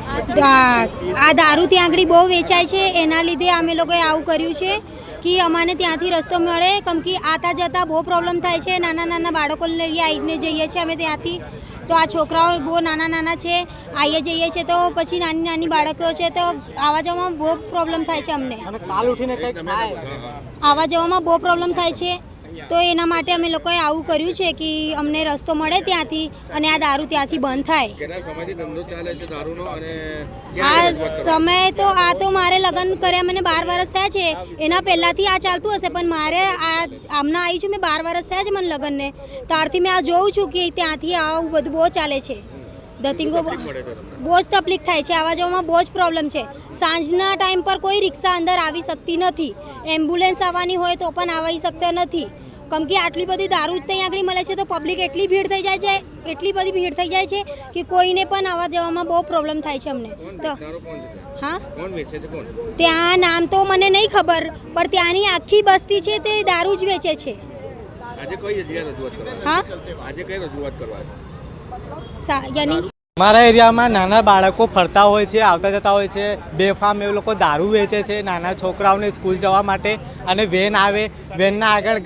આ દારૂ ત્યાં આગળ બહુ વેચાય છે, એના લીધે અમે લોકોએ આવું કર્યું છે કે અમાને ત્યાંથી રસ્તો મળે, કેમ કે આતા જતાં બહુ પ્રોબ્લેમ થાય છે. નાના નાના બાળકોને લઈએ આવીને જઈએ છીએ અમે ત્યાંથી, તો આ છોકરાઓ બહુ નાના નાના છે, આવીએ જઈએ છીએ તો પછી નાની નાની બાળકો છે તો આવવા જવામાં બહુ પ્રોબ્લેમ થાય છે અમને. આવવા જવામાં બહુ પ્રોબ્લેમ થાય છે, તો એના માટે અમે લોકોએ આવું કર્યું છે કે અમને રસ્તો મળે ત્યાંથી અને આ દારૂ ત્યાંથી બંધ થાય. કેટલા સમયથી ધંધો ચાલે છે દારૂનો? અને આ સમય તો મારે લગ્ન કર્યા મને 12 વર્ષ થયા છે, એના પહેલાંથી આ ચાલતું હશે, પણ મારે આમના આવી છું મેં 12 વર્ષ થયા છે મને લગ્નને, ત્યારથી મેં આ જોઉં છું કે ત્યાંથી આવું બધું બહુ ચાલે છે. ધતિંગો બહુ જ તકલીફ થાય છે, આવવા જવામાં બહુ જ પ્રોબ્લેમ છે. સાંજના ટાઈમ પર કોઈ રિક્ષા અંદર આવી શકતી નથી, એમ્બ્યુલન્સ આવવાની હોય તો પણ આવી શકતા નથી, કેમ કે આટલી બધી દારૂ ત્યાં આગળ મળે છે તો પબ્લિક એટલી ભીડ થઈ જાય છે, એટલી બધી ભીડ થઈ જાય છે કે કોઈને પણ આવવા જવામાં બહુ પ્રોબ્લેમ થાય છે અમને. તો હા, ત્યાં નામ તો મને નહીં ખબર, પણ ત્યાંની આખી બસ્તી છે તે દારૂ જ વેચે છે. હા, મારા એરિયામાં નાના બાળકો ફરતા હોય છે, આવતા જતા હોય છે, બેફામ એ લોકો દારૂ વેચે છે નાના છોકરાઓને સ્કૂલ જવા માટે. અને વેન આવે, વેનના આગળ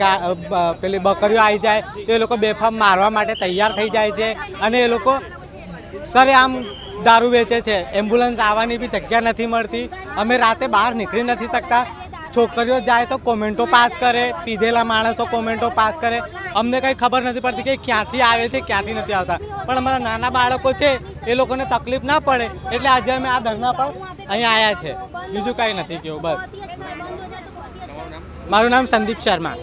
પેલી બકરીઓ આવી જાય તો એ લોકો બેફામ મારવા માટે તૈયાર થઈ જાય છે, અને એ લોકો સરેઆમ દારૂ વેચે છે. એમ્બ્યુલન્સ આવવાની બી જગ્યા નથી મળતી, અમે રાતે બહાર નીકળી નથી શકતા. છોકરીઓ જાય તો કોમેન્ટો પાસ કરે, પીધેલા માણસો કોમેન્ટો પાસ કરે, અમને કંઈ ખબર નથી પડતી કે ક્યાંથી આવે છે ક્યાંથી નથી આવતા. પણ અમારા નાના બાળકો છે એ લોકોને તકલીફ ના પડે એટલે આજે અમે આ ધરના પર અહીંયા આવ્યા છે, બીજું કાંઈ નથી કેવું. બસ, મારું નામ સંદીપ શર્મા.